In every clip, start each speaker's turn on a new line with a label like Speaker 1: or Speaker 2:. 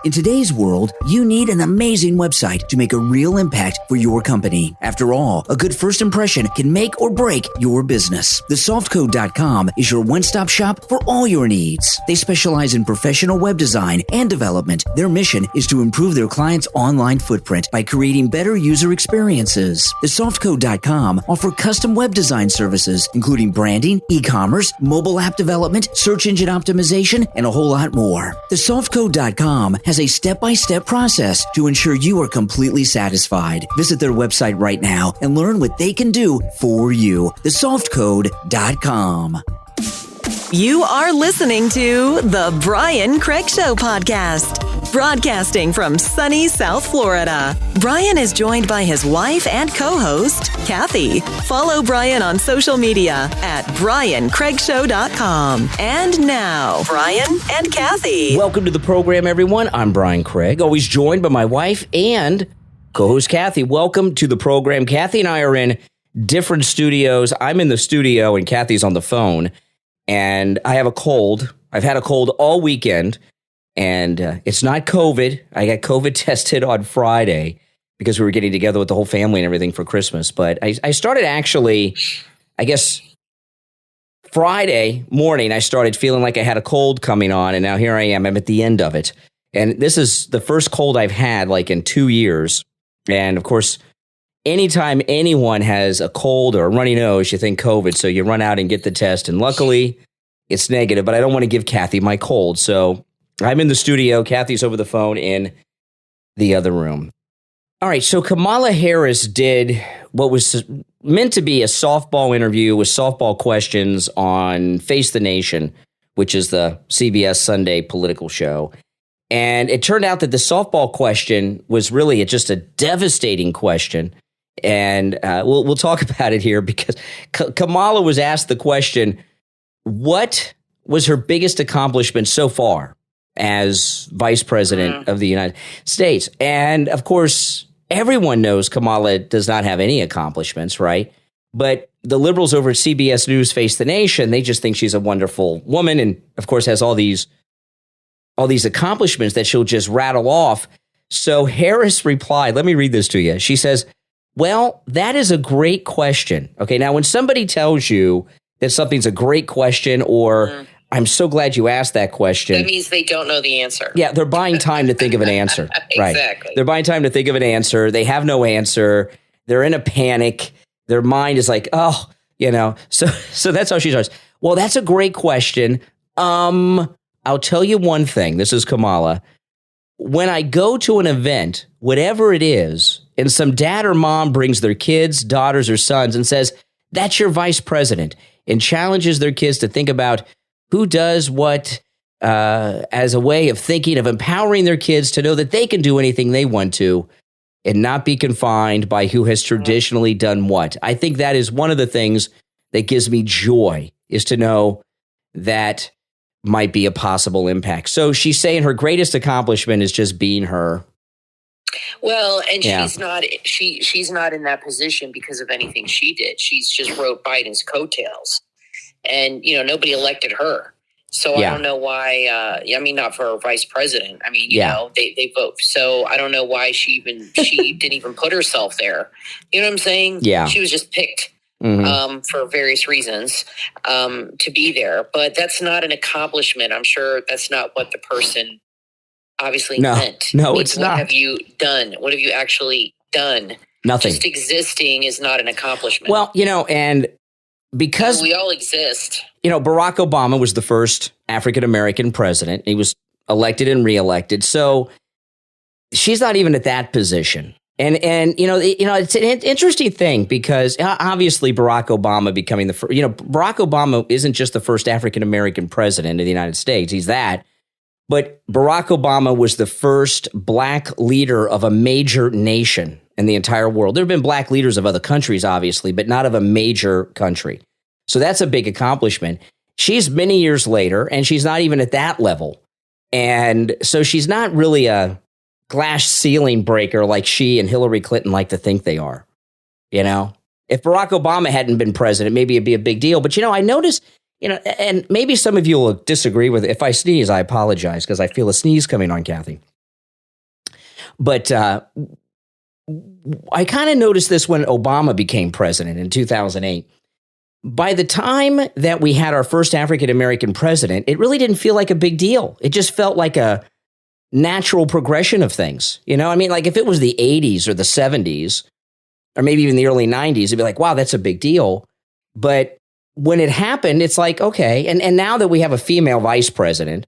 Speaker 1: In today's world, you need an amazing website to make a real impact for your company. After all, a good first impression can make or break your business. TheSoftCode.com is your one-stop shop for all your needs. They specialize in professional web design and development. Their mission is to improve their clients' online footprint by creating better user experiences. TheSoftCode.com offer custom web design services, including branding, e-commerce, mobile app development, search engine optimization, and a whole lot more. TheSoftCode.com has a step-by-step process to ensure you are completely satisfied. Visit their website right now and learn what they can do for you. TheSoftCode.com.
Speaker 2: You are listening to The Brian Craig Show podcast, broadcasting from sunny South Florida. Brian is joined by his wife and co-host, Kathy. Follow Brian on social media at BrianCraigShow.com. And now, Brian and Kathy.
Speaker 3: Welcome to the program, everyone. I'm Brian Craig, always joined by my wife and co-host, Kathy. Welcome to the program. Kathy and I are in different studios. I'm in the studio and Kathy's on the phone. And I have a cold. I've had a cold all weekend, and it's not COVID. I got COVID tested on Friday because we were getting together with the whole family and everything for Christmas. But I started actually, I guess, Friday morning, I started feeling like I had a cold coming on, and now here I am. I'm at the end of it. And this is the first cold I've had like in 2 years. And of course, anytime anyone has a cold or a runny nose, you think COVID. So you run out and get the test. And luckily, it's negative. But I don't want to give Kathy my cold. So I'm in the studio. Kathy's over the phone in the other room. All right. So Kamala Harris did what was meant to be a softball interview with softball questions on Face the Nation, which is the CBS Sunday political show. And it turned out that the softball question was really just a devastating question. And we'll talk about it here because Kamala was asked the question, what was her biggest accomplishment so far as vice president of the United States? And of course, everyone knows Kamala does not have any accomplishments, right? But the liberals over at CBS News Face the Nation, they just think she's a wonderful woman and, of course, has all these accomplishments that she'll just rattle off. So Harris replied, let me read this to you. She says, well, that is a great question. Okay, now when somebody tells you that something's a great question or I'm so glad you asked that question.
Speaker 4: That means they don't know the answer.
Speaker 3: Yeah, they're buying time to think of an answer. Right.
Speaker 4: Exactly.
Speaker 3: They're buying time to think of an answer. They have no answer. They're in a panic. Their mind is like, oh, So that's how she starts. Well, that's a great question. I'll tell you one thing. This is Kamala. When I go to an event, whatever it is, and some dad or mom brings their kids, daughters, or sons and says, that's your vice president, and challenges their kids to think about who does what as a way of thinking of empowering their kids to know that they can do anything they want to and not be confined by who has traditionally done what. I think that is one of the things that gives me joy, is to know that might be a possible impact. So she's saying her greatest accomplishment is just being her.
Speaker 4: Well, and she's not in that position because of anything she did. She's just rode Biden's coattails, and nobody elected her. So I don't know why. Not for vice president. They vote. So I don't know why she didn't even put herself there. You know what I'm saying?
Speaker 3: Yeah,
Speaker 4: she was just picked. For various reasons to be there. But that's not an accomplishment. I'm sure that's not what the person obviously meant.
Speaker 3: No, it's not.
Speaker 4: What have you done? What have you actually done?
Speaker 3: Nothing.
Speaker 4: Just existing is not an accomplishment.
Speaker 3: Well, and because
Speaker 4: we all exist.
Speaker 3: Barack Obama was the first African-American president. He was elected and reelected. So she's not even at that position. And it's an interesting thing because obviously Barack Obama becoming the first, Barack Obama isn't just the first African-American president of the United States. He's that. But Barack Obama was the first black leader of a major nation in the entire world. There have been black leaders of other countries, obviously, but not of a major country. So that's a big accomplishment. She's many years later, and she's not even at that level. And so she's not really a glass ceiling breaker like she and Hillary Clinton like to think they are. If Barack Obama hadn't been president, maybe it'd be a big deal. But, I noticed, and maybe some of you will disagree with it. If I sneeze, I apologize because I feel a sneeze coming on, Kathy. But I kind of noticed this when Obama became president in 2008. By the time that we had our first African-American president, it really didn't feel like a big deal. It just felt like a natural progression of things. You know, I mean, like if it was the 80s or the 70s, or maybe even the early 90s, it'd be like, wow, that's a big deal. But when it happened, it's like, okay. And now that we have a female vice president,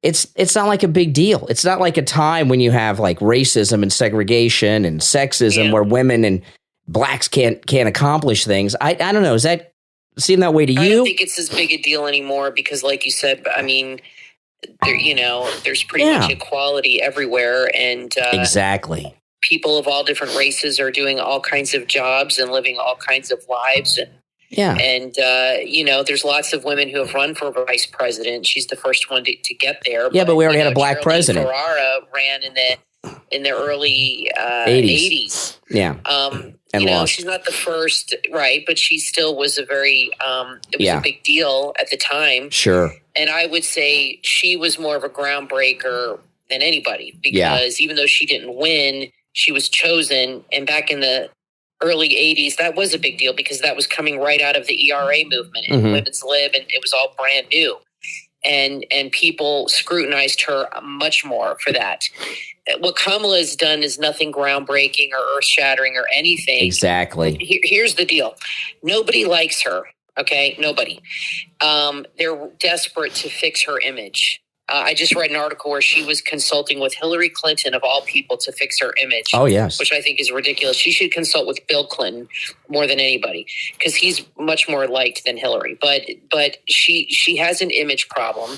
Speaker 3: it's not like a big deal. It's not like a time when you have like racism and segregation and sexism where women and blacks can't accomplish things. I don't know. Does that seem that way to you?
Speaker 4: I don't think it's as big a deal anymore because, like you said, I mean, there's pretty much equality everywhere, and
Speaker 3: exactly.
Speaker 4: People of all different races are doing all kinds of jobs and living all kinds of lives, and there's lots of women who have run for vice president. She's the first one to get there.
Speaker 3: Yeah, but we already had a black president.
Speaker 4: Ferrara ran in the early 80s.
Speaker 3: Yeah.
Speaker 4: And lost. She's not the first, right? But she still was a very, it was a big deal at the time.
Speaker 3: Sure.
Speaker 4: And I would say she was more of a groundbreaker than anybody because even though she didn't win, she was chosen. And back in the early 80s, that was a big deal because that was coming right out of the ERA movement and women's lib, and it was all brand new. And people scrutinized her much more for that. What Kamala has done is nothing groundbreaking or earth-shattering or anything.
Speaker 3: Exactly.
Speaker 4: Here's the deal. Nobody likes her, okay? Nobody. They're desperate to fix her image. I just read an article where she was consulting with Hillary Clinton, of all people, to fix her image.
Speaker 3: Oh, yes.
Speaker 4: Which I think is ridiculous. She should consult with Bill Clinton more than anybody because he's much more liked than Hillary. But she has an image problem.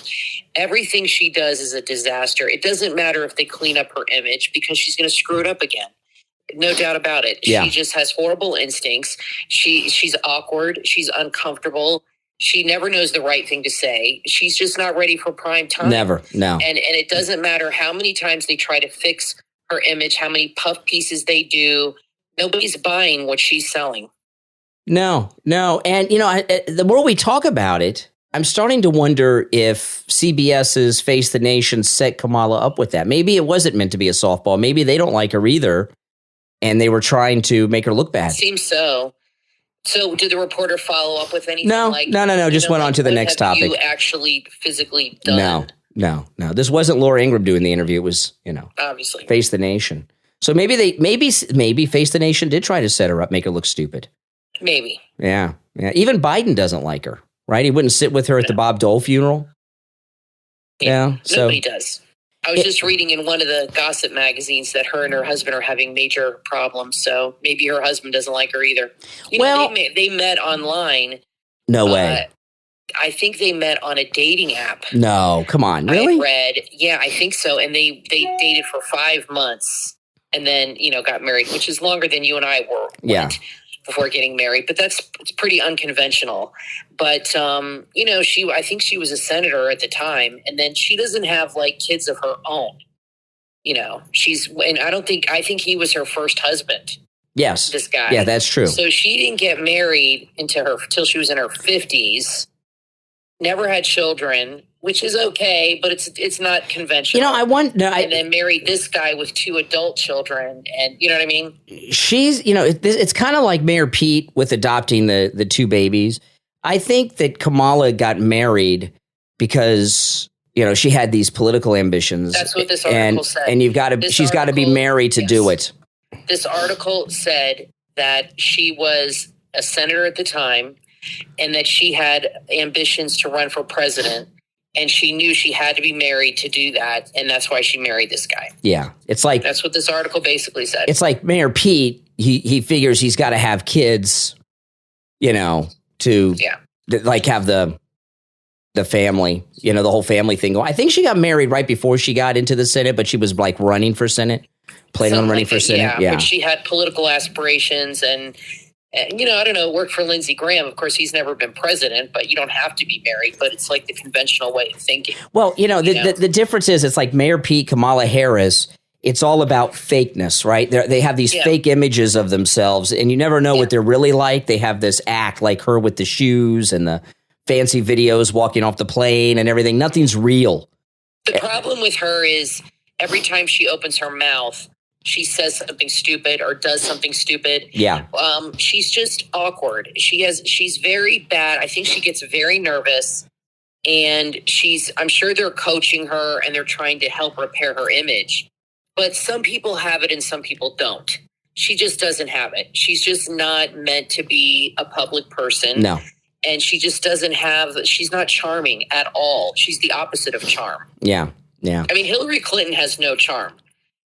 Speaker 4: Everything she does is a disaster. It doesn't matter if they clean up her image because she's going to screw it up again. No doubt about it. Yeah. She just has horrible instincts. She's awkward. She's uncomfortable. She never knows the right thing to say. She's just not ready for prime time.
Speaker 3: Never, no.
Speaker 4: And it doesn't matter how many times they try to fix her image, how many puff pieces they do. Nobody's buying what she's selling.
Speaker 3: No. And, the more we talk about it, I'm starting to wonder if CBS's Face the Nation set Kamala up with that. Maybe it wasn't meant to be a softball. Maybe they don't like her either, and they were trying to make her look bad.
Speaker 4: Seems so. So did the reporter follow up with anything?
Speaker 3: No. Just went on to the next topic.
Speaker 4: You actually physically done?
Speaker 3: No. This wasn't Laura Ingraham doing the interview. It was,
Speaker 4: obviously
Speaker 3: Face the Nation. So maybe Face the Nation did try to set her up, make her look stupid.
Speaker 4: Maybe.
Speaker 3: Yeah. Even Biden doesn't like her, right? He wouldn't sit with her at the Bob Dole funeral. Yeah.
Speaker 4: Nobody does. I was just reading in one of the gossip magazines that her and her husband are having major problems. So maybe her husband doesn't like her either. They met online.
Speaker 3: No way.
Speaker 4: I think they met on a dating app.
Speaker 3: No, come on. Really?
Speaker 4: I think so. And they dated for 5 months and then, got married, which is longer than you and I went before getting married. But it's pretty unconventional. But, I think she was a senator at the time. And then she doesn't have like kids of her own. I think he was her first husband.
Speaker 3: Yes.
Speaker 4: This guy.
Speaker 3: Yeah, that's true.
Speaker 4: So she didn't get married till she was in her 50s. Never had children, which is okay, but it's not conventional. And then married this guy with 2 adult children, and you know what I mean?
Speaker 3: She's, it's kind of like Mayor Pete with adopting the 2 babies. I think that Kamala got married because, she had these political ambitions.
Speaker 4: That's what this article said.
Speaker 3: And she's got to be married to do it.
Speaker 4: This article said that she was a senator at the time and that she had ambitions to run for president. And she knew she had to be married to do that. And that's why she married this guy. Yeah.
Speaker 3: That's
Speaker 4: what this article basically said.
Speaker 3: It's like Mayor Pete, he figures he's got to have kids, to have the family, the whole family thing. I think she got married right before she got into the Senate, but she was like running for Senate, planning on running for Senate.
Speaker 4: Yeah. But she had political aspirations and I don't know, worked for Lindsey Graham. Of course, he's never been president, but you don't have to be married. But it's like the conventional way of thinking.
Speaker 3: Well, the difference is it's like Mayor Pete, Kamala Harris. It's all about fakeness, right? They have these fake images of themselves, and you never know what they're really like. They have this act like her with the shoes and the fancy videos walking off the plane and everything. Nothing's real.
Speaker 4: The problem with her is every time she opens her mouth, she says something stupid or does something stupid.
Speaker 3: Yeah.
Speaker 4: She's just awkward. She's very bad. I think she gets very nervous, and I'm sure they're coaching her and they're trying to help repair her image. But some people have it and some people don't. She just doesn't have it. She's just not meant to be a public person.
Speaker 3: No.
Speaker 4: And she just she's not charming at all. She's the opposite of charm.
Speaker 3: Yeah. Yeah.
Speaker 4: I mean, Hillary Clinton has no charm.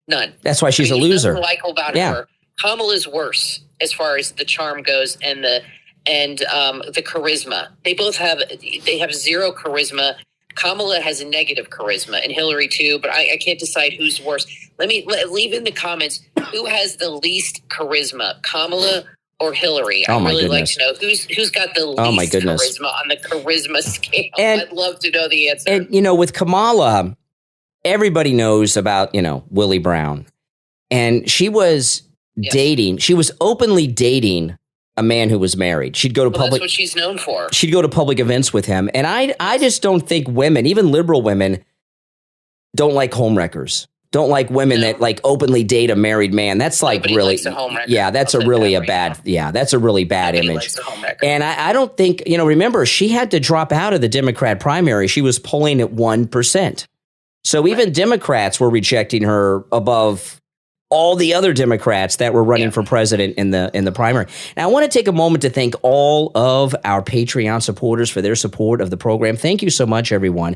Speaker 4: None.
Speaker 3: That's why she's a loser.
Speaker 4: Likable about her. Kamala's worse as far as the charm goes and the charisma. They have zero charisma. Kamala has a negative charisma, and Hillary too. But I can't decide who's worse. Leave in the comments who has the least charisma, Kamala or Hillary. I really like to know who's got the least charisma on the charisma scale. And, I'd love to know the answer.
Speaker 3: And with Kamala, everybody knows about Willie Brown, and she was dating. She was openly dating a man who was married. She'd go to public.
Speaker 4: That's what she's known for.
Speaker 3: She'd go to public events with him, and I just don't think women, even liberal women, don't like homewreckers. Don't like women that like openly date a married man. That's like really, that's a really bad image. And I don't think, remember, she had to drop out of the Democrat primary. She was polling at 1%. So even Democrats were rejecting her above all the other Democrats that were running for president in the primary. Now, I want to take a moment to thank all of our Patreon supporters for their support of the program. Thank you so much, everyone.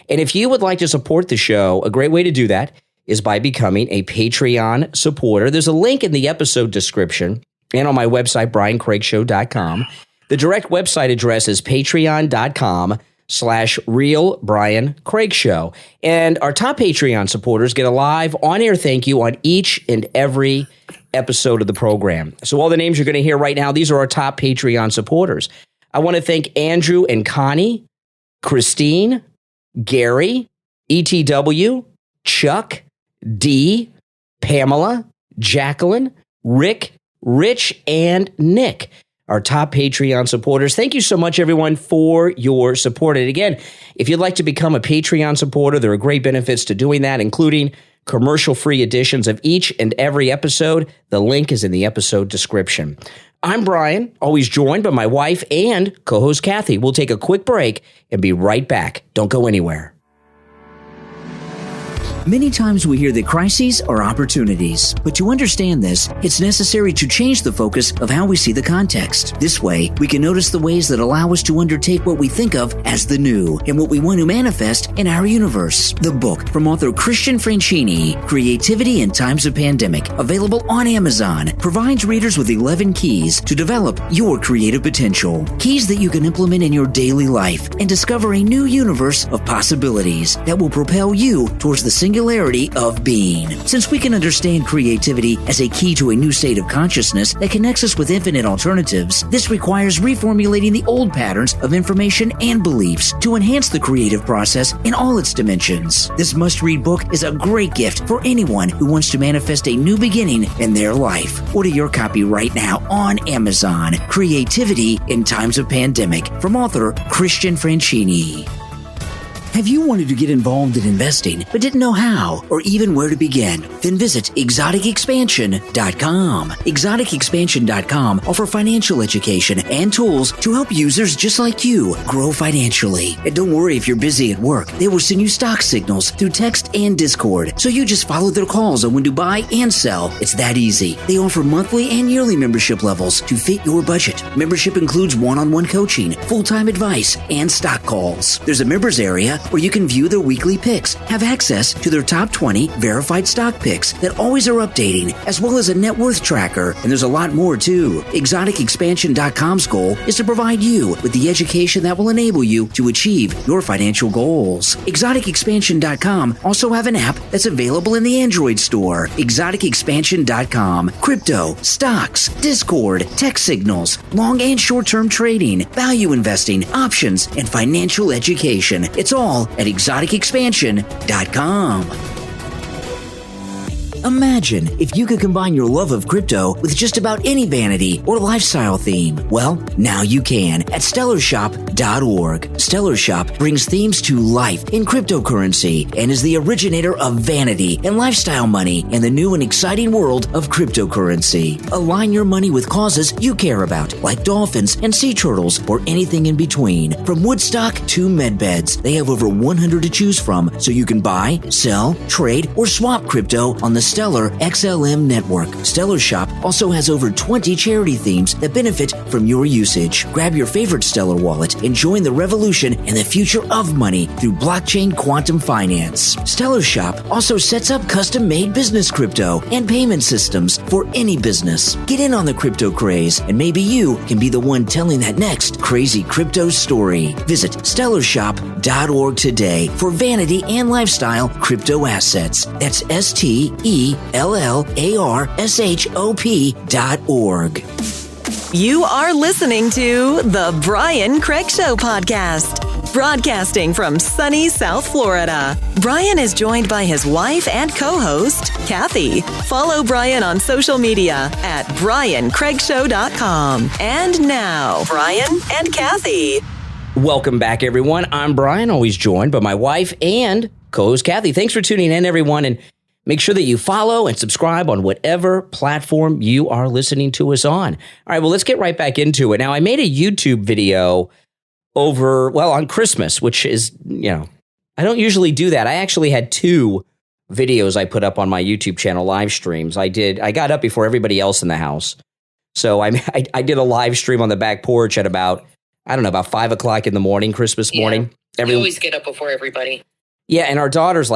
Speaker 3: And if you would like to support the show, a great way to do that is by becoming a Patreon supporter. There's a link in the episode description and on my website, briancraigshow.com. The direct website address is patreon.com/Real Brian Craig Show. And our top Patreon supporters get a live on-air thank you on each and every episode of the program. So all the names you're going to hear right now, these are our top Patreon supporters. I want to thank Andrew and Connie, Christine, Gary, ETW, Chuck, D, Pamela, Jaclyn, Rick, Rich, and Nick. Our top Patreon supporters. Thank you so much, everyone, for your support. And again, if you'd like to become a Patreon supporter, there are great benefits to doing that, including commercial-free editions of each and every episode. The link is in the episode description. I'm Brian, always joined by my wife and co-host Kathy. We'll take a quick break and be right back. Don't go anywhere.
Speaker 1: Many times we hear that crises are opportunities, but to understand this, it's necessary to change the focus of how we see the context. This way, we can notice the ways that allow us to undertake what we think of as the new and what we want to manifest in our universe. The book from author Christian Franchini, Creativity in Times of Pandemic, available on Amazon, provides readers with 11 keys to develop your creative potential. Keys that you can implement in your daily life and discover a new universe of possibilities that will propel you towards the singularity of being. Since we can understand creativity as a key to a new state of consciousness that connects us with infinite alternatives, this requires reformulating the old patterns of information and beliefs to enhance the creative process in all its dimensions. This must-read book is a great gift for anyone who wants to manifest a new beginning in their life. Order your copy right now on Amazon. Creativity in Times of Pandemic from author Christian Franchini. Have you wanted to get involved in investing but didn't know how or even where to begin? Then visit exoticexpansion.com. Exoticexpansion.com offer financial education and tools to help users just like you grow financially. And don't worry if you're busy at work. They will send you stock signals through text and Discord, so you just follow their calls on when to buy and sell. It's that easy. They offer monthly and yearly membership levels to fit your budget. Membership includes one-on-one coaching, full-time advice, and stock calls. There's a members area where you can view their weekly picks, have access to their top 20 verified stock picks that always are updating, as well as a net worth tracker, and there's a lot more too. ExoticExpansion.com's goal is to provide you with the education that will enable you to achieve your financial goals. ExoticExpansion.com also have an app that's available in the Android store. ExoticExpansion.com. Crypto, stocks, Discord, tech signals, long and short-term trading, value investing, options, and financial education. It's all at ExoticExpansion.com. Imagine if you could combine your love of crypto with just about any vanity or lifestyle theme. Well, now you can at StellarShop.org. Stellar Shop brings themes to life in cryptocurrency and is the originator of vanity and lifestyle money in the new and exciting world of cryptocurrency. Align your money with causes you care about, like dolphins and sea turtles or anything in between. From Woodstock to medbeds, they have over 100 to choose from, so you can buy, sell, trade, or swap crypto on the Stellar XLM network. Stellar Shop also has over 20 charity themes that benefit from your usage. Grab your favorite Stellar wallet and join the revolution and the future of money through blockchain quantum finance. Stellar Shop also sets up custom-made business crypto and payment systems for any business. Get in on the crypto craze, and maybe you can be the one telling that next crazy crypto story. Visit StellarShop.org today for vanity and lifestyle crypto assets. That's StellarShop.org.
Speaker 2: You are listening to The Brian Craig Show podcast, broadcasting from sunny South Florida. Brian is joined by his wife and co-host, Kathy. Follow Brian on social media at BrianCraigShow.com. And now, Brian and Kathy.
Speaker 3: Welcome back, everyone. I'm Brian, always joined by my wife and co-host, Kathy. Thanks for tuning in, everyone, and make sure that you follow and subscribe on whatever platform you are listening to us on. All right, well, let's get right back into it. Now, I made a YouTube video on Christmas, which is, I don't usually do that. I actually had 2 videos I put up on my YouTube channel, live streams. I got up before everybody else in the house. So I did a live stream on the back porch at about 5 o'clock in the morning, Christmas morning.
Speaker 4: You always get up before everybody.
Speaker 3: Yeah, and our daughter's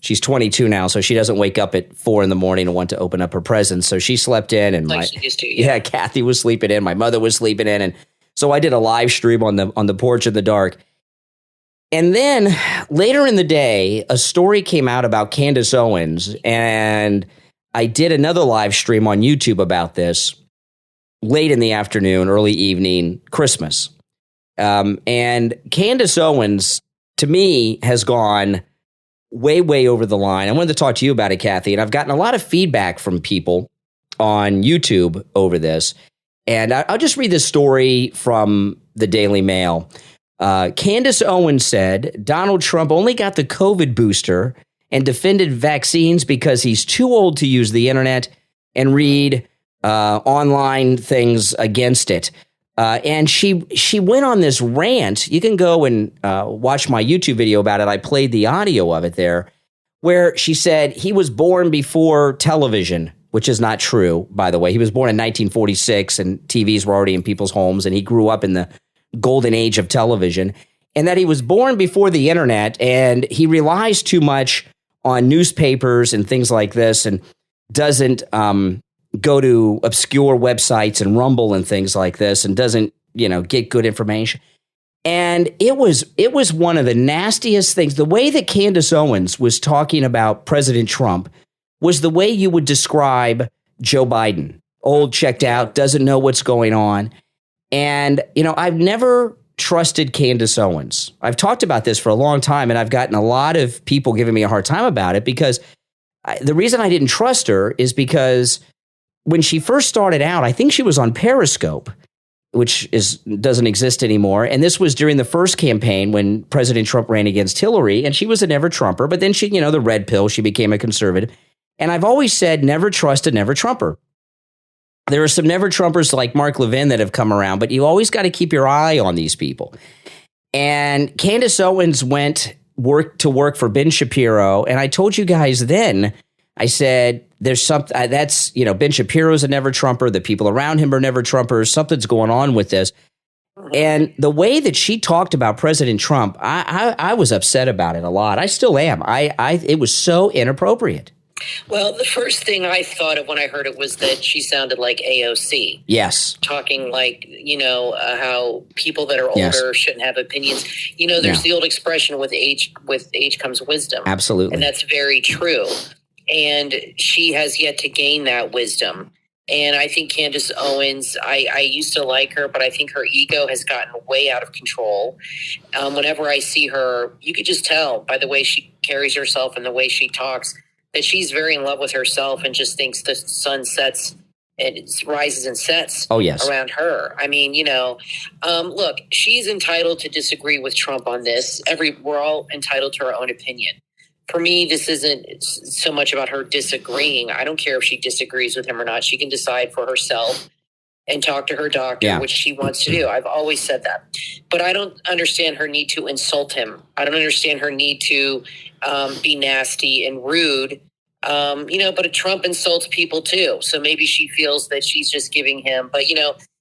Speaker 3: she's 22 now, so she doesn't wake up at 4 in the morning and want to open up her presents. So she slept in, and
Speaker 4: she used to, yeah.
Speaker 3: Kathy was sleeping in, my mother was sleeping in, and so I did a live stream on the porch in the dark. And then later in the day, a story came out about Candace Owens, and I did another live stream on YouTube about this late in the afternoon, early evening, Christmas. And Candace Owens, to me, has gone way, way over the line. I wanted to talk to you about it, Kathy, and I've gotten a lot of feedback from people on YouTube over this. And I'll just read this story from the Daily Mail. Candace Owens said Donald Trump only got the COVID booster and defended vaccines because he's too old to use the internet and read online things against it. And she went on this rant. You can go and watch my YouTube video about it. I played the audio of it there, where she said he was born before television, which is not true, by the way. He was born in 1946, and TVs were already in people's homes, and he grew up in the golden age of television, and that he was born before the internet, and he relies too much on newspapers and things like this, and doesn't go to obscure websites and Rumble and things like this, and doesn't, get good information. And it was one of the nastiest things. The way that Candace Owens was talking about President Trump was the way you would describe Joe Biden. Old, checked out, doesn't know what's going on. And, I've never trusted Candace Owens. I've talked about this for a long time, and I've gotten a lot of people giving me a hard time about it, because the reason I didn't trust her is because when she first started out, I think she was on Periscope, which doesn't exist anymore. And this was during the first campaign when President Trump ran against Hillary, and she was a never Trumper. But then she, the red pill, she became a conservative. And I've always said, never trust a never Trumper. There are some never Trumpers like Mark Levin that have come around, but you always got to keep your eye on these people. And Candace Owens went to work for Ben Shapiro. And I told you guys then, I said, there's something that's, Ben Shapiro's a never Trumper. The people around him are never Trumpers. Something's going on with this. And the way that she talked about President Trump, I was upset about it a lot. I still am. It was so inappropriate.
Speaker 4: Well, the first thing I thought of when I heard it was that she sounded like AOC.
Speaker 3: Yes.
Speaker 4: Talking like, how people that are older shouldn't have opinions. There's the old expression, with age comes wisdom.
Speaker 3: Absolutely.
Speaker 4: And that's very true. And she has yet to gain that wisdom. And I think Candace Owens, I used to like her, but I think her ego has gotten way out of control. Whenever I see her, you could just tell by the way she carries herself and the way she talks that she's very in love with herself and just thinks the sun sets and it rises and sets around her. I mean, look, she's entitled to disagree with Trump on this. We're all entitled to our own opinion. For me, this isn't so much about her disagreeing. I don't care if she disagrees with him or not. She can decide for herself and talk to her doctor, which she wants to do. I've always said that. But I don't understand her need to insult him. I don't understand her need to be nasty and rude. But Trump insults people too. So maybe she feels that she's just giving him. But,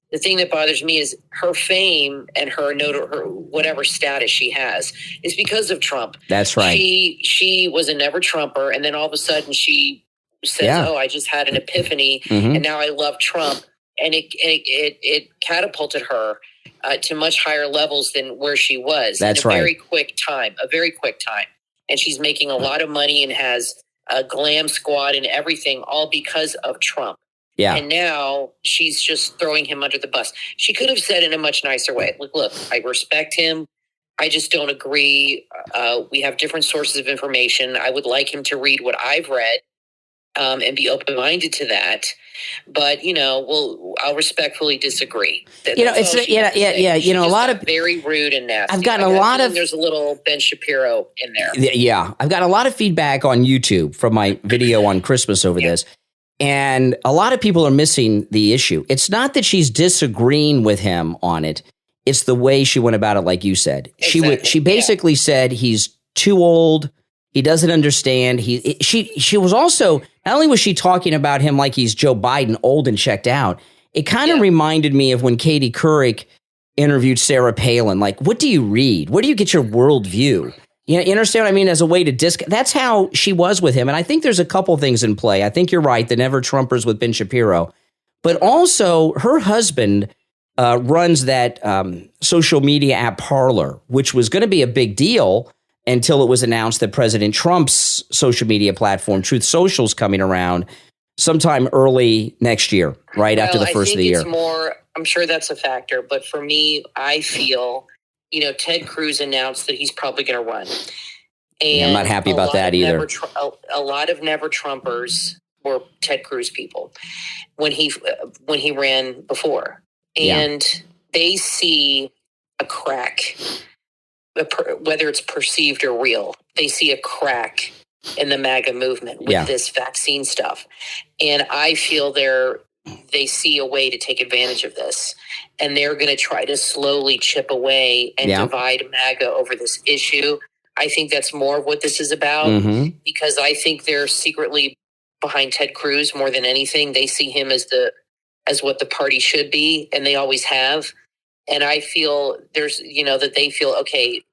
Speaker 4: the thing that bothers me is her fame and her whatever status she has is because of Trump.
Speaker 3: That's right.
Speaker 4: She was a never Trumper. And then all of a sudden she says, I just had an epiphany and now I love Trump. And it catapulted her to much higher levels than where she was.
Speaker 3: That's
Speaker 4: in a very quick time. And she's making a lot of money and has a glam squad and everything, all because of Trump.
Speaker 3: Yeah.
Speaker 4: And now she's just throwing him under the bus. She could have said in a much nicer way, look, I respect him. I just don't agree. We have different sources of information. I would like him to read what I've read and be open-minded to that. But, I'll respectfully disagree.
Speaker 3: A lot of
Speaker 4: very rude and nasty.
Speaker 3: I've gotten a lot of.
Speaker 4: There's a little Ben Shapiro in there.
Speaker 3: Yeah, I've got a lot of feedback on YouTube from my video on Christmas over this. And a lot of people are missing the issue. It's not that she's disagreeing with him on it. It's the way she went about it, like you said.
Speaker 4: Exactly.
Speaker 3: She basically said he's too old. He doesn't understand. She was also, not only was she talking about him like he's Joe Biden, old and checked out, it kind of reminded me of when Katie Couric interviewed Sarah Palin. Like, what do you read? Where do you get your worldview? You understand what I mean? As a way to that's how she was with him. And I think there's a couple things in play. I think you're right. The Never Trumpers with Ben Shapiro. But also her husband runs that social media app Parler, which was going to be a big deal until it was announced that President Trump's social media platform, Truth Social, is coming around sometime early next year, right after the first of the year.
Speaker 4: I'm sure that's a factor. But for me, I feel... Ted Cruz announced that he's probably going to run. And
Speaker 3: I'm not happy about that either.
Speaker 4: A lot of Never Trumpers were Ted Cruz people when he ran before. And they see a crack, whether it's perceived or real. They see a crack in the MAGA movement with this vaccine stuff. And I feel they see a way to take advantage of this. And they're going to try to slowly chip away and divide MAGA over this issue. I think that's more of what this is about because I think they're secretly behind Ted Cruz more than anything. They see him as what the party should be, and they always have. And I feel that they feel, okay,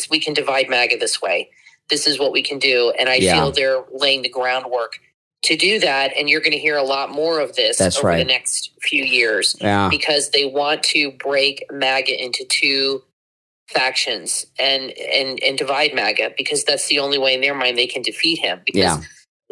Speaker 4: we can divide MAGA this way. This is what we can do. And I feel they're laying the groundwork to do that, and you're going to hear a lot more of this over the next few years because they want to break MAGA into two factions and divide MAGA because that's the only way in their mind they can defeat him because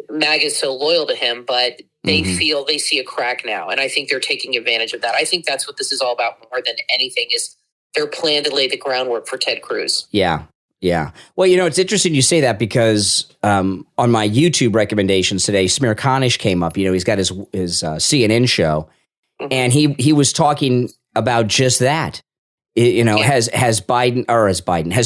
Speaker 4: MAGA is so loyal to him, but they feel they see a crack now, and I think they're taking advantage of that. I think that's what this is all about more than anything is their plan to lay the groundwork for Ted Cruz.
Speaker 3: Yeah. Yeah. Well, it's interesting you say that because on my YouTube recommendations today, Smear Kanish came up. He's got his CNN show, and he was talking about just that. Has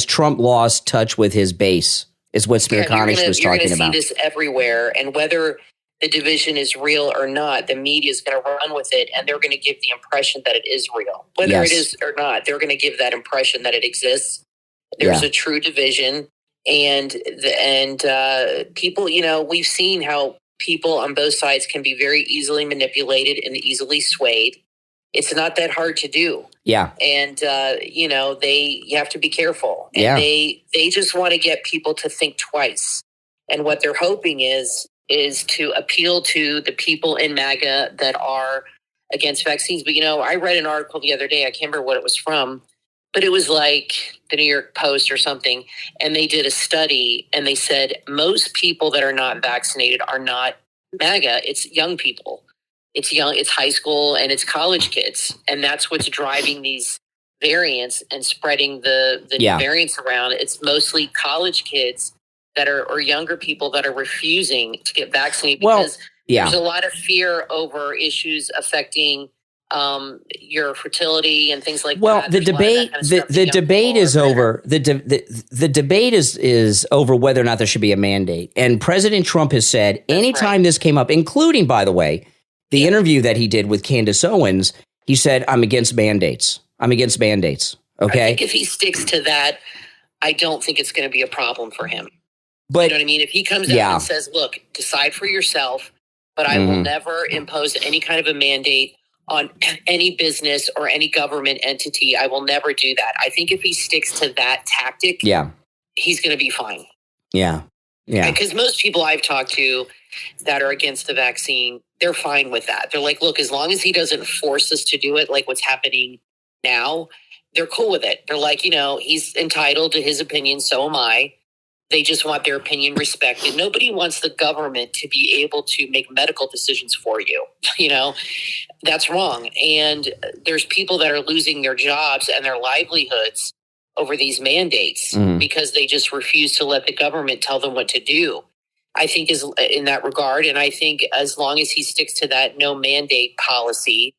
Speaker 3: Trump lost touch with his base? Is what Smear Kanish was talking about.
Speaker 4: You're going to see this everywhere, and whether the division is real or not, the media is going to run with it, and they're going to give the impression that it is real. Whether it is or not, they're going to give that impression that it exists. There's a true division, and people, we've seen how people on both sides can be very easily manipulated and easily swayed. It's not that hard to do. Yeah. And, you have to be careful. And they just want to get people to think twice. And what they're hoping is to appeal to the people in MAGA that are against vaccines. But, I read an article the other day. I can't remember what it was from. But it was like the New York Post or something, and they did a study, and they said most people that are not vaccinated are not MAGA. It's young people. It's high school, and it's college kids, and that's what's driving these variants and spreading the variants around. It's mostly college kids that are, or younger people that are refusing to get vaccinated because there's a lot of fear over issues affecting your fertility and things like that.
Speaker 3: Well, the debate is over. The debate is over whether or not there should be a mandate. And President Trump has said anytime this came up, including, by the way, the interview that he did with Candace Owens, he said, I'm against mandates. Okay.
Speaker 4: I think if he sticks to that, I don't think it's going to be a problem for him. But you know what I mean? If he comes out and says, look, decide for yourself, but I will never impose any kind of a mandate on any business or any government entity. I will never do that. I think if he sticks to that tactic, he's going to be fine.
Speaker 3: Yeah.
Speaker 4: Because most people I've talked to that are against the vaccine, they're fine with that. They're like, look, as long as he doesn't force us to do it, like what's happening now, they're cool with it. They're like, he's entitled to his opinion. So am I. They just want their opinion respected. Nobody wants the government to be able to make medical decisions for you. That's wrong. And there's people that are losing their jobs and their livelihoods over these mandates because they just refuse to let the government tell them what to do. I think is in that regard. And I think as long as he sticks to that no mandate policy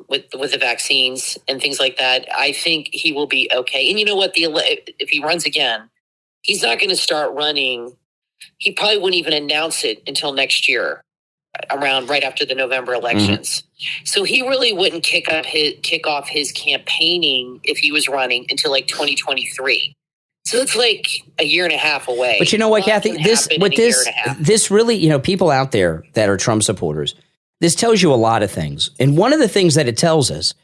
Speaker 4: with the vaccines and things like that, I think he will be okay. And you know what? If he runs again, he's not going to start running. He probably wouldn't even announce it until next year, around right after the November elections. So he really wouldn't kick off his campaigning if he was running until like 2023. So it's like a year and a half away.
Speaker 3: But you know what, Kathy? This really, people out there that are Trump supporters, this tells you a lot of things. And one of the things that it tells us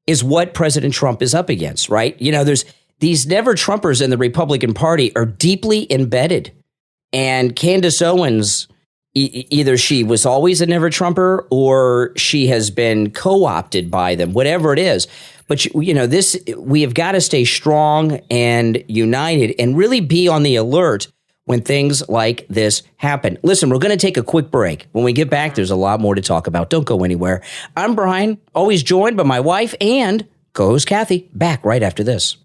Speaker 3: is what President Trump is up against, right? There's these never Trumpers in the Republican Party are deeply embedded. And Candace Owens, either she was always a never Trumper or she has been co-opted by them, whatever it is. But, we have got to stay strong and united and really be on the alert when things like this happen. Listen, we're going to take a quick break. When we get back, there's a lot more to talk about. Don't go anywhere. I'm Brian, always joined by my wife and co-host Kathy. Back right after this.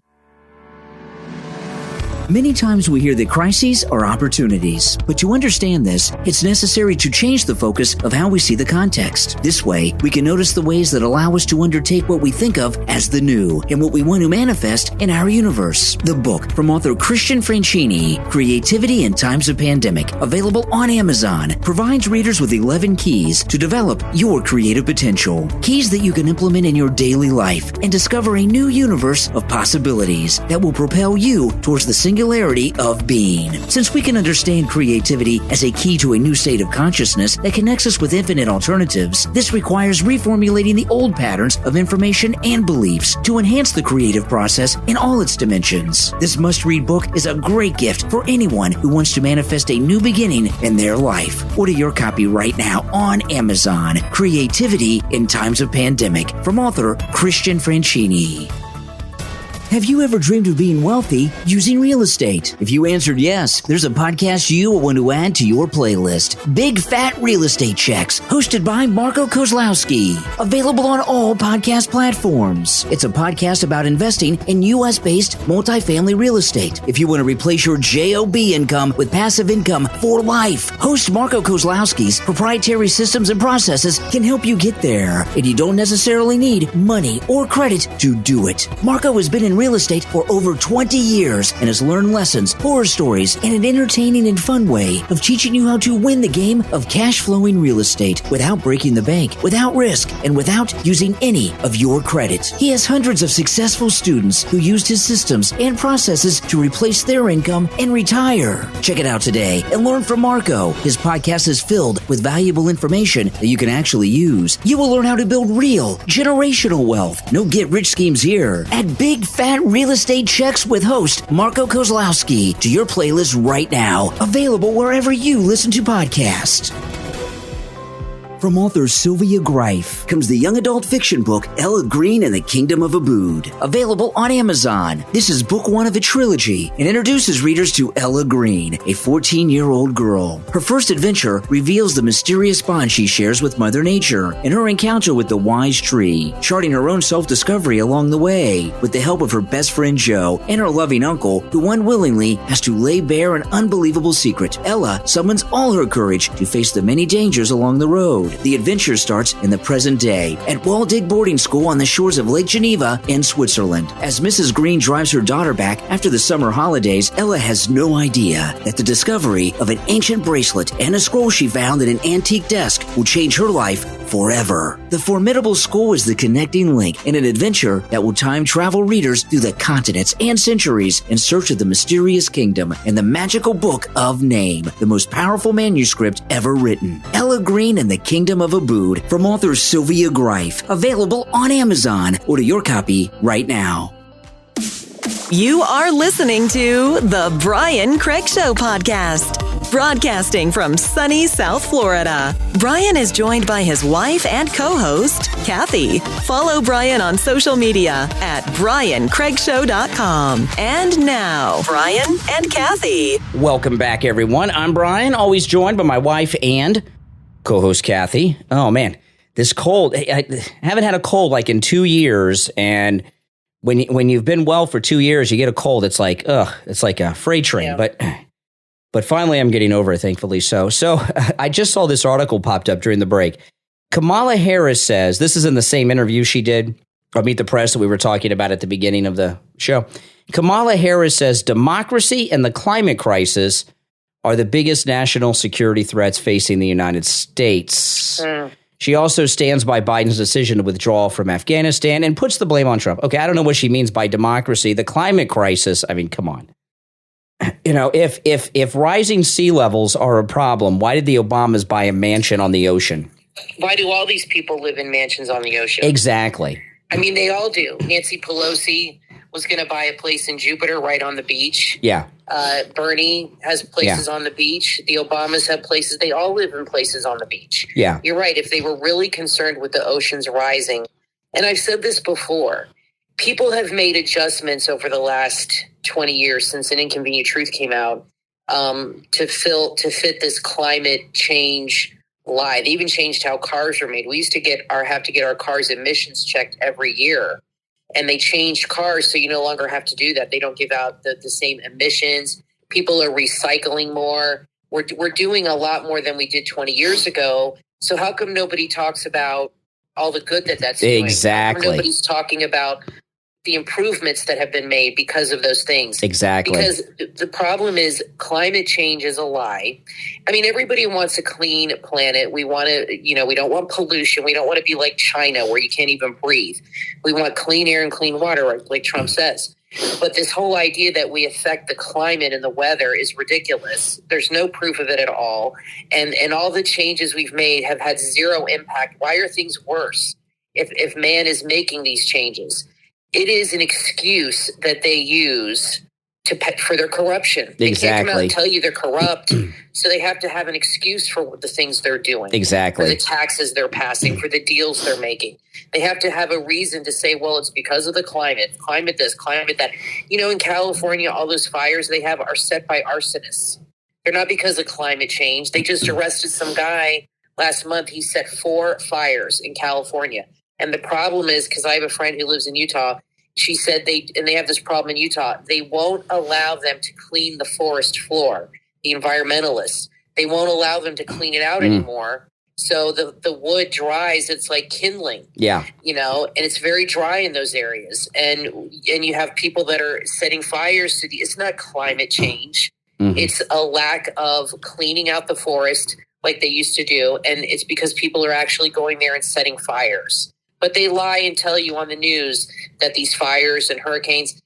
Speaker 1: Many times we hear that crises are opportunities, but to understand this, it's necessary to change the focus of how we see the context. This way, we can notice the ways that allow us to undertake what we think of as the new and what we want to manifest in our universe. The book from author Christian Franchini, Creativity in Times of Pandemic, available on Amazon, provides readers with 11 keys to develop your creative potential. Keys that you can implement in your daily life and discover a new universe of possibilities that will propel you towards the singularity of being. Since we can understand creativity as a key to a new state of consciousness that connects us with infinite alternatives, this requires reformulating the old patterns of information and beliefs to enhance the creative process in all its dimensions. This must-read book is a great gift for anyone who wants to manifest a new beginning in their life. Order your copy right now on Amazon. Creativity in Times of Pandemic from author Christian Franchini. Have you ever dreamed of being wealthy using real estate? If you answered yes, there's a podcast you will want to add to your playlist. Big Fat Real Estate Checks, hosted by Marco Kozlowski. Available on all podcast platforms. It's a podcast about investing in U.S.-based multifamily real estate. If you want to replace your JOB income with passive income for life, host Marco Kozlowski's proprietary systems and processes can help you get there. And you don't necessarily need money or credit to do it. Marco has been in real estate for over 20 years and has learned lessons, horror stories, and an entertaining and fun way of teaching you how to win the game of cash flowing real estate without breaking the bank, without risk, and without using any of your credit. He has hundreds of successful students who used his systems and processes to replace their income and retire. Check it out today and learn from Marco. His podcast is filled with valuable information that you can actually use. You will learn how to build real, generational wealth. No get-rich schemes here. At Big Fat Real Estate Checks with host Marco Kozlowski to your playlist right now. Available wherever you listen to podcasts. From author Sylvia Greif comes the young adult fiction book Ella Green and the Kingdom of Abood, available on Amazon. This is book one of a trilogy and introduces readers to Ella Green, a 14-year-old girl. Her first adventure reveals the mysterious bond she shares with Mother Nature and her encounter with the wise tree, charting her own self-discovery along the way with the help of her best friend Joe and her loving uncle, who unwillingly has to lay bare an unbelievable secret. Ella summons all her courage to face the many dangers along the road. The adventure starts in the present day at Waldig Boarding School on the shores of Lake Geneva in Switzerland. As Mrs. Green drives her daughter back after the summer holidays, Ella has no idea that the discovery of an ancient bracelet and a scroll she found at an antique desk will change her life forever. The formidable school is the connecting link in an adventure that will time travel readers through the continents and centuries in search of the mysterious kingdom and the magical book of Name, the most powerful manuscript ever written. Ella Green and the Kingdom of Abood from author Sylvia Greif, available on Amazon. Order your copy right now.
Speaker 2: You are listening to the Brian Craig Show podcast, broadcasting from sunny South Florida. Brian is joined by his wife and co-host, Kathy. Follow Brian on social media at briancraigshow.com. And now, Brian and Kathy.
Speaker 3: Welcome back, everyone. I'm Brian, always joined by my wife and co-host Kathy. Oh, man, this cold. I haven't had a cold like in 2 years, and when you've been well for 2 years, you get a cold. It's like, it's like a freight train. Yeah. But finally, I'm getting over it, thankfully. So I just saw this article popped up during the break. Kamala Harris says, this is in the same interview she did on Meet the Press that we were talking about at the beginning of the show. Kamala Harris says democracy and the climate crisis are the biggest national security threats facing the United States. She also stands by Biden's decision to withdraw from Afghanistan and puts the blame on Trump. Okay, I don't know what she means by democracy. The climate crisis, I mean, come on. You know, if rising sea levels are a problem, why did the Obamas buy a mansion on the ocean?
Speaker 4: Why do all these people live in mansions on the ocean?
Speaker 3: Exactly.
Speaker 4: I mean, they all do. Nancy Pelosi was going to buy a place in Jupiter right on the beach.
Speaker 3: Yeah.
Speaker 4: Bernie has places on the beach. The Obamas have places. They all live in places on the beach.
Speaker 3: Yeah.
Speaker 4: You're right. If they were really concerned with the oceans rising, and I've said this before, people have made adjustments over the last 20 years since An Inconvenient Truth came out to fit this climate change lie. They even changed how cars are made. We used to have to get our cars' emissions checked every year. And they changed cars, so you no longer have to do that. They don't give out the same emissions. People are recycling more. We're doing a lot more than we did 20 years ago. So how come nobody talks about all the good that's doing?
Speaker 3: Exactly.
Speaker 4: Nobody's talking about the improvements that have been made because of those things.
Speaker 3: Exactly.
Speaker 4: Because the problem is climate change is a lie. I mean, everybody wants a clean planet. We want to, we don't want pollution. We don't want to be like China where you can't even breathe. We want clean air and clean water, like Trump says. But this whole idea that we affect the climate and the weather is ridiculous. There's no proof of it at all. And all the changes we've made have had zero impact. Why are things worse if man is making these changes? It is an excuse that they use for their corruption. They can't come out and tell you they're corrupt, so they have to have an excuse for the things they're doing.
Speaker 3: Exactly.
Speaker 4: For the taxes they're passing, for the deals they're making. They have to have a reason to say, well, it's because of the climate this, climate that. In California, all those fires they have are set by arsonists. They're not because of climate change. They just arrested some guy last month. He set 4 fires in California. And the problem is, because I have a friend who lives in Utah, she said they have this problem in Utah. They won't allow them to clean the forest floor, the environmentalists. They won't allow them to clean it out anymore. So the wood dries. It's like kindling. Yeah. And it's very dry in those areas. And you have people that are setting fires to it's not climate change. Mm-hmm. It's a lack of cleaning out the forest like they used to do. And it's because people are actually going there and setting fires. But they lie and tell you on the news that these fires and hurricanes,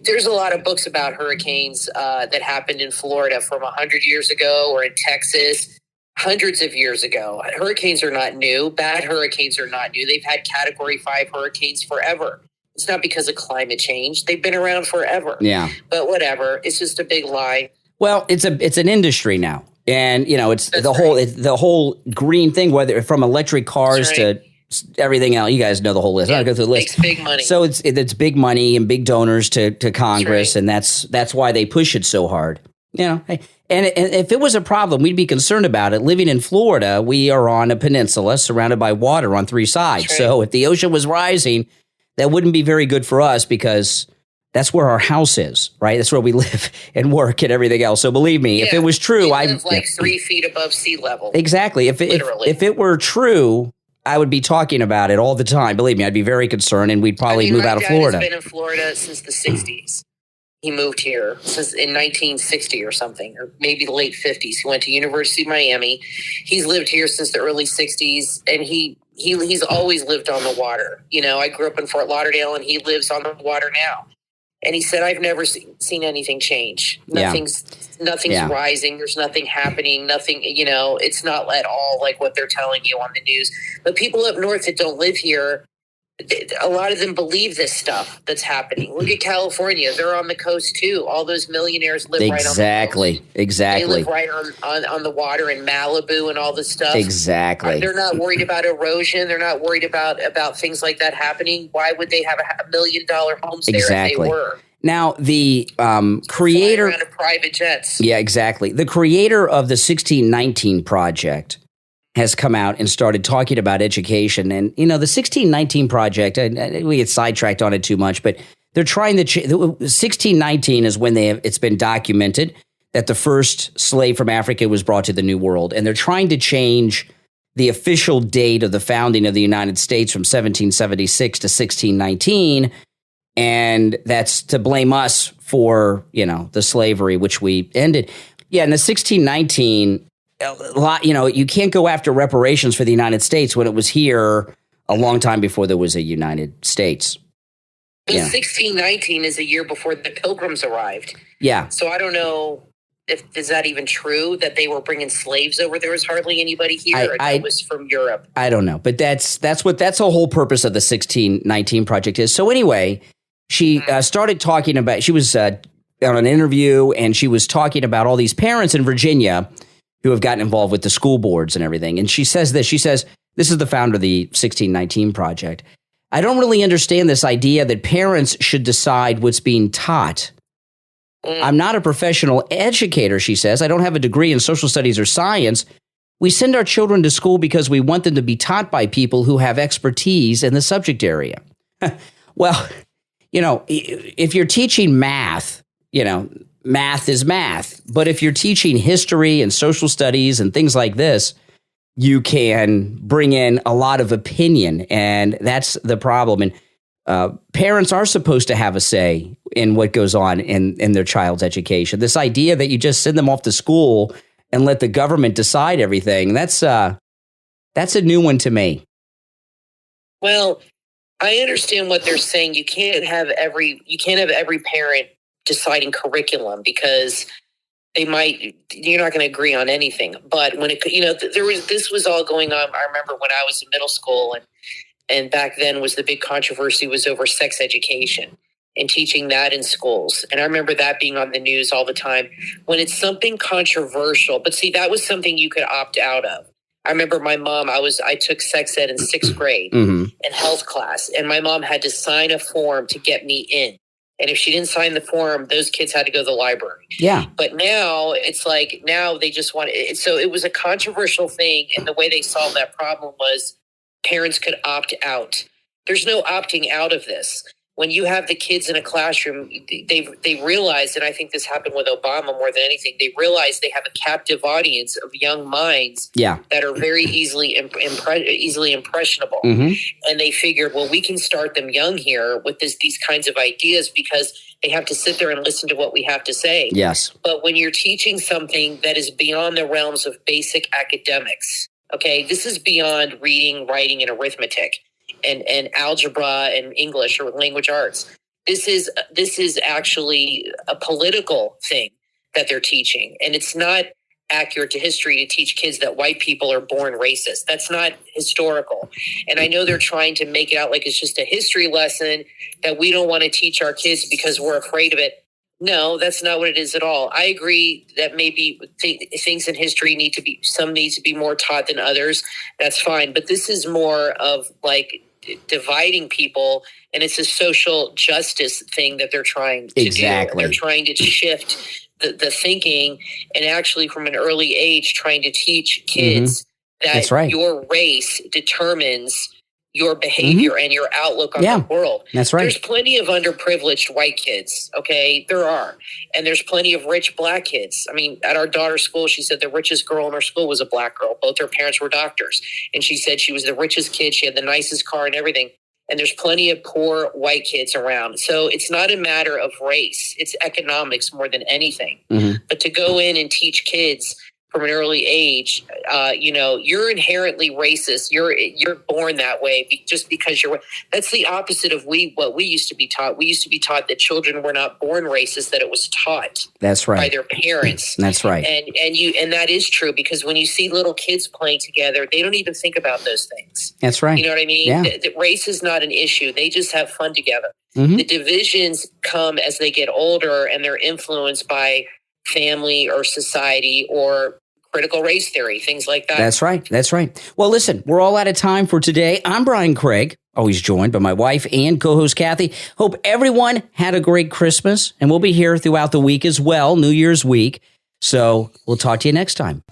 Speaker 4: there's a lot of books about hurricanes that happened in Florida from 100 years ago or in Texas, hundreds of years ago. Hurricanes are not new. Bad hurricanes are not new. They've had Category 5 hurricanes forever. It's not because of climate change. They've been around forever.
Speaker 3: Yeah.
Speaker 4: But whatever. It's just a big lie.
Speaker 3: Well, it's an industry now. And, it's the whole green thing, whether from electric cars to everything else. You guys know the whole list. I'm not going to go through the list.
Speaker 4: It's big money.
Speaker 3: So it's big money and big donors to Congress, and that's why they push it so hard. And if it was a problem, we'd be concerned about it. Living in Florida, we are on a peninsula surrounded by water on three sides. Right. So if the ocean was rising, that wouldn't be very good for us because that's where our house is, right? That's where we live and work and everything else. So believe me, if it was true,
Speaker 4: I live like 3 feet above sea level.
Speaker 3: Exactly. If it were true, I would be talking about it all the time. Believe me, I'd be very concerned, and we'd probably move out of Florida.
Speaker 4: My dad has been in Florida since the 60s. He moved here since in 1960 or something, or maybe the late 50s. He went to University of Miami. He's lived here since the early 60s, and he's always lived on the water. I grew up in Fort Lauderdale, and he lives on the water now. And he said, I've never seen anything change. Nothing's rising. There's nothing happening. Nothing, it's not at all like what they're telling you on the news. But people up north that don't live here, a lot of them believe this stuff that's happening. Look at California. They're on the coast too. All those millionaires live right on the coast.
Speaker 3: Exactly.
Speaker 4: They live right on the water in Malibu and all this stuff.
Speaker 3: Exactly.
Speaker 4: They're not worried about erosion. They're not worried about things like that happening. Why would they have $1 million homes there if they were?
Speaker 3: Now, the creator
Speaker 4: around of private jets.
Speaker 3: Yeah, exactly. The creator of the 1619 Project has come out and started talking about education. And, the 1619 Project, we get sidetracked on it too much, but they're trying to 1619 is when it's been documented that the first slave from Africa was brought to the New World. And they're trying to change the official date of the founding of the United States from 1776 to 1619. And that's to blame us for, the slavery, which we ended. Yeah, in the 1619, a lot, you can't go after reparations for the United States when it was here a long time before there was a United States.
Speaker 4: Well, 1619 is a year before the Pilgrims arrived.
Speaker 3: Yeah.
Speaker 4: So I don't know is that even true that they were bringing slaves over? There was hardly anybody here. That was from Europe. I
Speaker 3: don't know, but that's the whole purpose of the 1619 Project is. So anyway, she started talking about. She was on an interview, and she was talking about all these parents in Virginia who have gotten involved with the school boards and everything. And she says this. She says, this is the founder of the 1619 Project. I don't really understand this idea that parents should decide what's being taught. I'm not a professional educator, she says. I don't have a degree in social studies or science. We send our children to school because we want them to be taught by people who have expertise in the subject area. Well, if you're teaching math, math is math. But if you're teaching history and social studies and things like this, you can bring in a lot of opinion. And that's the problem. And parents are supposed to have a say in what goes on in their child's education. This idea that you just send them off to school and let the government decide everything, that's a new one to me.
Speaker 4: Well, I understand what they're saying. You can't have every parent deciding curriculum because you're not going to agree on anything. But when this was all going on. I remember when I was in middle school and back then was the big controversy was over sex education and teaching that in schools. And I remember that being on the news all the time when it's something controversial. But see, that was something you could opt out of. I remember my mom, I took sex ed in 6th grade in health class, and my mom had to sign a form to get me in. And if she didn't sign the form, those kids had to go to the library.
Speaker 3: Yeah.
Speaker 4: But now it's like, now they just want it. So it was a controversial thing. And the way they solved that problem was parents could opt out. There's no opting out of this. When you have the kids in a classroom, they realize, and I think this happened with Obama more than anything, they realize they have a captive audience of young minds that are very easily impressionable. And they figured, well, we can start them young here with these kinds of ideas because they have to sit there and listen to what we have to say.
Speaker 3: Yes.
Speaker 4: But when you're teaching something that is beyond the realms of basic academics, okay, this is beyond reading, writing, and arithmetic. And algebra and English or language arts. This is actually a political thing that they're teaching. And it's not accurate to history to teach kids that white people are born racist. That's not historical. And I know they're trying to make it out like it's just a history lesson that we don't want to teach our kids because we're afraid of it. No, that's not what it is at all. I agree that maybe things in history need to be more taught than others. That's fine. But this is more of like dividing people, and it's a social justice thing that they're trying to do. They're trying to shift the thinking, and actually from an early age trying to teach kids that your race determines your behavior and your outlook on the world.
Speaker 3: That's right.
Speaker 4: There's plenty of underprivileged white kids, okay? There are. And there's plenty of rich black kids. I mean, at our daughter's school, she said the richest girl in her school was a black girl. Both her parents were doctors. And she said she was the richest kid. She had the nicest car and everything. And there's plenty of poor white kids around. So it's not a matter of race. It's economics more than anything. But to go in and teach kids from an early age, you're inherently racist. You're born that way just because that's the opposite of what we used to be taught. We used to be taught that children were not born racist, that it was taught by their parents.
Speaker 3: That's right.
Speaker 4: And that is true, because when you see little kids playing together, they don't even think about those things.
Speaker 3: That's right.
Speaker 4: You know what I mean?
Speaker 3: Yeah.
Speaker 4: The race is not an issue. They just have fun together. The divisions come as they get older, and they're influenced by family or society or critical race theory, things like that.
Speaker 3: That's right. That's right. Well, listen, we're all out of time for today. I'm Brian Craig, always joined by my wife and co-host Kathy. Hope everyone had a great Christmas, and we'll be here throughout the week as well, New Year's week. So we'll talk to you next time.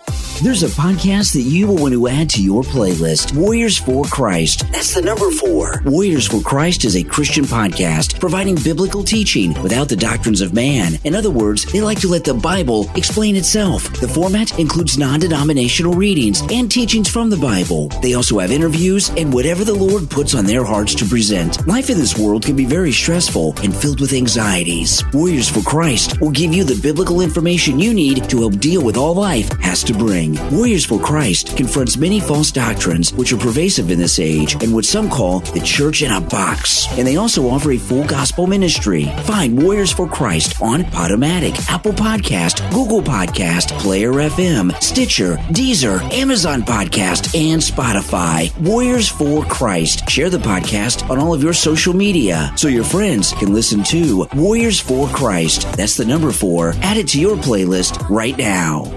Speaker 1: There's a podcast that you will want to add to your playlist, Warriors for Christ. That's the number 4. Warriors for Christ is a Christian podcast providing biblical teaching without the doctrines of man. In other words, they like to let the Bible explain itself. The format includes non-denominational readings and teachings from the Bible. They also have interviews and whatever the Lord puts on their hearts to present. Life in this world can be very stressful and filled with anxieties. Warriors for Christ will give you the biblical information you need to help deal with all life has to bring. Warriors for Christ confronts many false doctrines which are pervasive in this age and what some call the church in a box. And they also offer a full gospel ministry. Find Warriors for Christ on Podomatic, Apple Podcast, Google Podcast, Player FM, Stitcher, Deezer, Amazon Podcast, and Spotify. Warriors for Christ. Share the podcast on all of your social media so your friends can listen to Warriors for Christ. That's the number 4. Add it to your playlist right now.